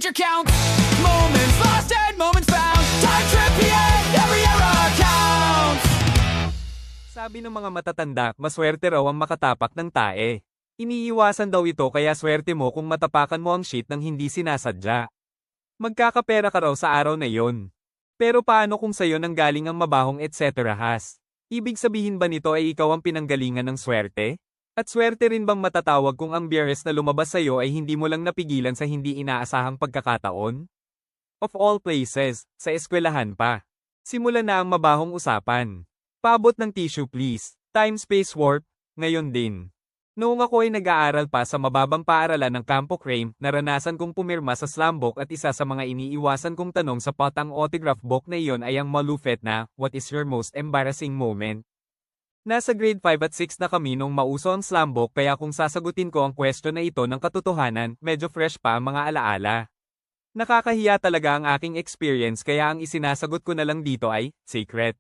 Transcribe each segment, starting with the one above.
future counts. Moments lost and moments found. Time trip PM, every era counts. Sabi ng mga matatanda, maswerte raw ang makatapak ng tae. Iniiwasan daw ito kaya swerte mo kung matapakan mo ang shit ng hindi sinasadya. Magkakapera ka raw sa araw na yon. Pero paano kung sayo nang galing ang mabahong etc. has? Ibig sabihin ba nito ay ikaw ang pinanggalingan ng swerte? At swerte rin bang matatawag kung ang biyernes na lumabas sayo ay hindi mo lang napigilan sa hindi inaasahang pagkakataon? Of all places, sa eskwelahan pa. Simulan na ang mabahong usapan. Paabot ng tissue please. Time-space warp, ngayon din. Noong ako ay nag-aaral pa sa mababang paaralan ng Campo Crame, naranasan kong pumirma sa slam book at isa sa mga iniiwasan kong tanong sa patang autograph book na iyon ay ang malupet na, what is your most embarrassing moment? Nasa grade 5 at 6 na kami nung mauso ang slam book kaya kung sasagutin ko ang question na ito ng katotohanan, medyo fresh pa ang mga alaala. Nakakahiya talaga ang aking experience kaya ang isinasagot ko na lang dito ay, secret.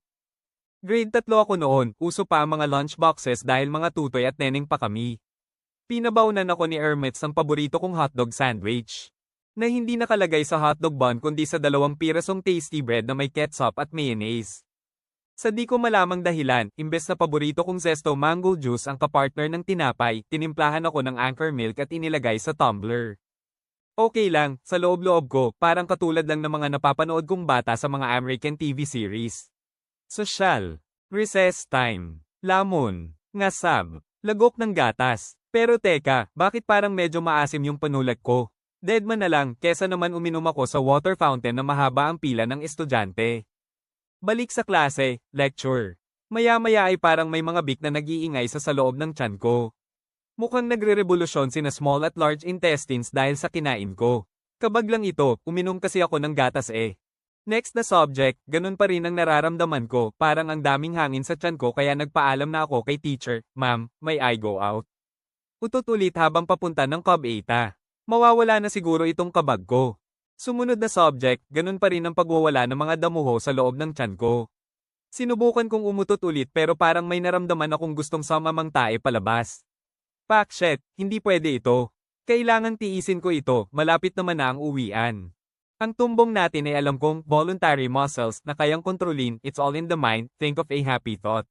Grade 3 ako noon, uso pa ang mga lunchboxes dahil mga tutoy at neneng pa kami. Pinabaunan ako ni Ermits ang paborito kong hotdog sandwich. Na hindi nakalagay sa hotdog bun kundi sa 2 pirasong tasty bread na may ketchup at mayonnaise. Sa di ko malamang dahilan, imbes na paborito kong zesto mango juice ang kapartner ng tinapay, tinimplahan ako ng Anchor milk at inilagay sa tumbler. Okay lang, sa loob-loob ko, parang katulad lang ng mga napapanood kong bata sa mga American TV series. Sosyal. Recess time. Lamon. Ngasab. Lagok ng gatas. Pero teka, bakit parang medyo maasim yung panulat ko? Deadman na lang, kesa naman uminom ako sa water fountain na mahaba ang pila ng estudyante. Balik sa klase, lecture. Maya-maya ay parang may mga bik na nag-iingay sa loob ng tiyan ko. Mukhang nagre-revolusyon sina small at large intestines dahil sa kinain ko. Kabag lang ito, uminom kasi ako ng gatas eh. Next na subject, ganun pa rin ang nararamdaman ko, parang ang daming hangin sa tiyan ko kaya nagpaalam na ako kay teacher, ma'am, may I go out? Utot ulit habang papunta ng Cob 8. Mawawala na siguro itong kabag ko. Sumunod na subject, ganun pa rin ang pagwawala ng mga damuho sa loob ng tiyan ko. Sinubukan kong umutot ulit pero parang may naramdaman akong gustong samamang tae palabas. Pak shit, hindi pwede ito. Kailangan tiisin ko ito, malapit naman na ang uwian. Ang tumbong natin ay alam kong voluntary muscles na kayang kontrolin, it's all in the mind, think of a happy thought.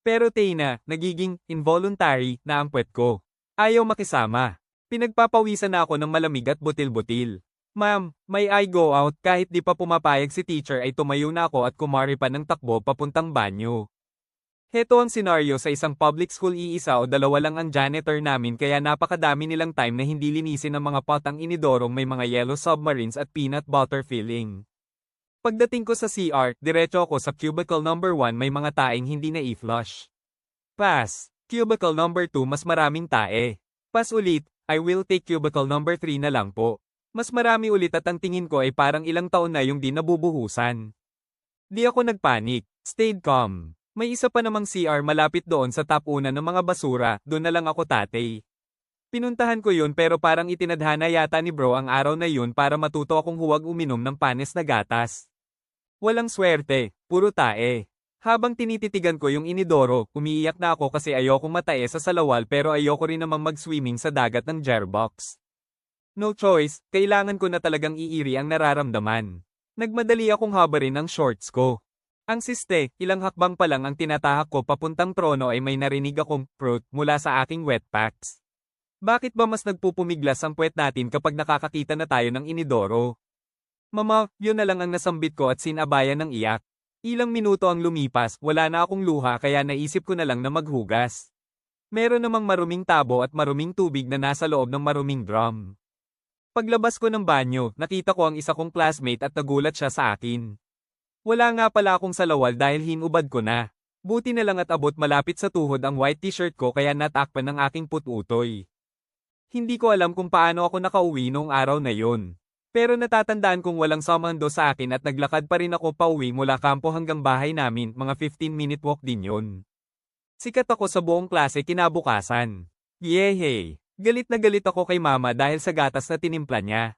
Pero Tayna, nagiging involuntary na ang puwet ko. Ayaw makisama. Pinagpapawisan na ako ng malamig at butil-butil. Ma'am, may I go out kahit di pa pumapayag si teacher ay tumayo na ako at kumari pa ng takbo papuntang banyo. Heto ang senaryo sa isang public school iisa o 2 lang ang janitor namin kaya napakadami nilang time na hindi linisin ang mga potang inidorong may mga yellow submarines at peanut butter filling. Pagdating ko sa CR, diretso ako sa cubicle number 1 may mga taeng hindi na i-flush. Pass. Cubicle number 2 mas maraming tae. Pass ulit, I will take cubicle number 3 na lang po. Mas marami ulit at ang tingin ko ay parang ilang taon na yung di nabubuhusan. Di ako nagpanik, stayed calm. May isa pa namang CR malapit doon sa top 1 ng mga basura, doon na lang ako tatay. Pinuntahan ko yun pero parang itinadhana yata ni bro ang araw na yun para matuto akong huwag uminom ng panis na gatas. Walang swerte, puro tae. Habang tinititigan ko yung inidoro, umiiyak na ako kasi ayokong matae sa salawal pero ayoko rin namang mag-swimming sa dagat ng jarbox. No choice, kailangan ko na talagang iiri ang nararamdaman. Nagmadali akong habarin ang shorts ko. Ang siste, ilang hakbang pa lang ang tinatahak ko papuntang trono ay may narinig akong fruit mula sa aking wet packs. Bakit ba mas nagpupumiglas ang puwet natin kapag nakakakita na tayo ng inidoro? Mama, yun na lang ang nasambit ko at sinabayan ng iyak. Ilang minuto ang lumipas, wala na akong luha kaya naisip ko na lang na maghugas. Meron namang maruming tabo at maruming tubig na nasa loob ng maruming drum. Paglabas ko ng banyo, nakita ko ang isa kong classmate at nagulat siya sa akin. Wala nga pala akong salawal dahil hinubad ko na. Buti na lang at abot malapit sa tuhod ang white t-shirt ko kaya natakpan ng aking pututoy. Hindi ko alam kung paano ako nakauwi noong araw na yun. Pero natatandaan kong walang samando sa akin at naglakad pa rin ako pauwi mula kampo hanggang bahay namin, mga 15-minute walk din yun. Sikat ako sa buong klase kinabukasan. Yehey! Galit na galit ako kay mama dahil sa gatas na tinimpla niya.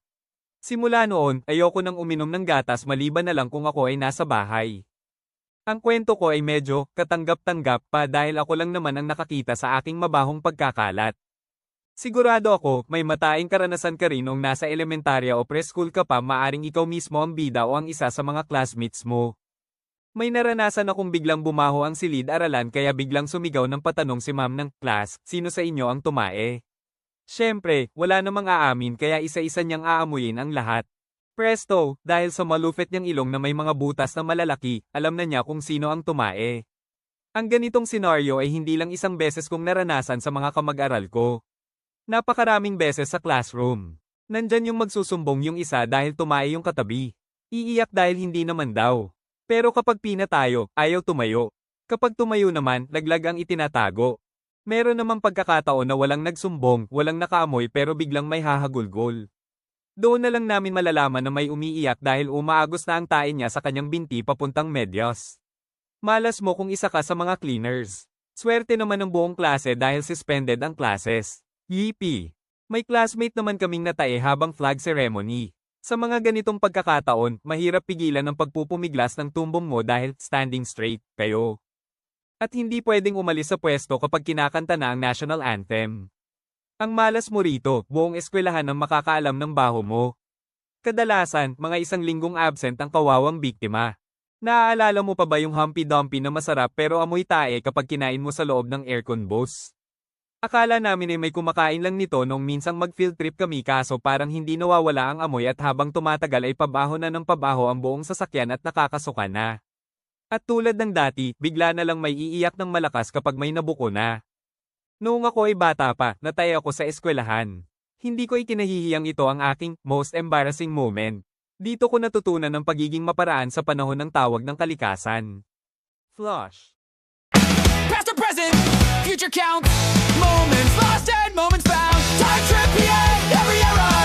Simula noon, ayoko nang uminom ng gatas maliban na lang kung ako ay nasa bahay. Ang kwento ko ay medyo katanggap-tanggap pa dahil ako lang naman ang nakakita sa aking mabahong pagkakalat. Sigurado ako, may mataing karanasan ka rin noong nasa elementarya o preschool ka pa, maaring ikaw mismo ang bida o ang isa sa mga classmates mo. May naranasan akong biglang bumaho ang silid-aralan kaya biglang sumigaw ng patanong si ma'am ng class, sino sa inyo ang tumae? Siyempre, wala namang aamin kaya isa-isa niyang aamuyin ang lahat. Presto, dahil sa malupit niyang ilong na may mga butas na malalaki, alam na niya kung sino ang tumae. Ang ganitong senaryo ay hindi lang isang beses kong naranasan sa mga kamag-aral ko. Napakaraming beses sa classroom. Nandyan yung magsusumbong yung isa dahil tumae yung katabi. Iiyak dahil hindi naman daw. Pero kapag pina tayo, ayaw tumayo. Kapag tumayo naman, laglag ang itinatago. Meron namang pagkakataon na walang nagsumbong, walang nakaamoy pero biglang may hahagulgol. Doon na lang namin malalaman na may umiiyak dahil umaagos na ang tae niya sa kanyang binti papuntang medyas. Malas mo kung isa ka sa mga cleaners. Swerte naman ng buong klase dahil suspended ang classes. Yippee! May classmate naman kaming natae habang flag ceremony. Sa mga ganitong pagkakataon, mahirap pigilan ang pagpupumiglas ng tumbong mo dahil standing straight kayo. At hindi pwedeng umalis sa pwesto kapag kinakanta na ang national anthem. Ang malas mo rito, buong eskwelahan ang makakaalam ng baho mo. Kadalasan, mga isang linggong absent ang kawawang biktima. Naaalala mo pa ba yung Humpty Dumpty na masarap pero amoy tae kapag kinain mo sa loob ng aircon bus? Akala namin ay may kumakain lang nito nung minsang mag-field trip kami kaso parang hindi nawawala ang amoy at habang tumatagal ay pabaho na ng pabaho ang buong sasakyan at nakakasuka na. At tulad ng dati, bigla na lang may iiyak ng malakas kapag may nabuko na. Noong ako ay bata pa, natay ako sa eskwelahan. Hindi ko ikinahihiyang ito ang aking most embarrassing moment. Dito ko natutunan ng pagiging maparaan sa panahon ng tawag ng kalikasan. Flush. Past or present, future counts. Moments lost and moments found. Time trip, yeah, every era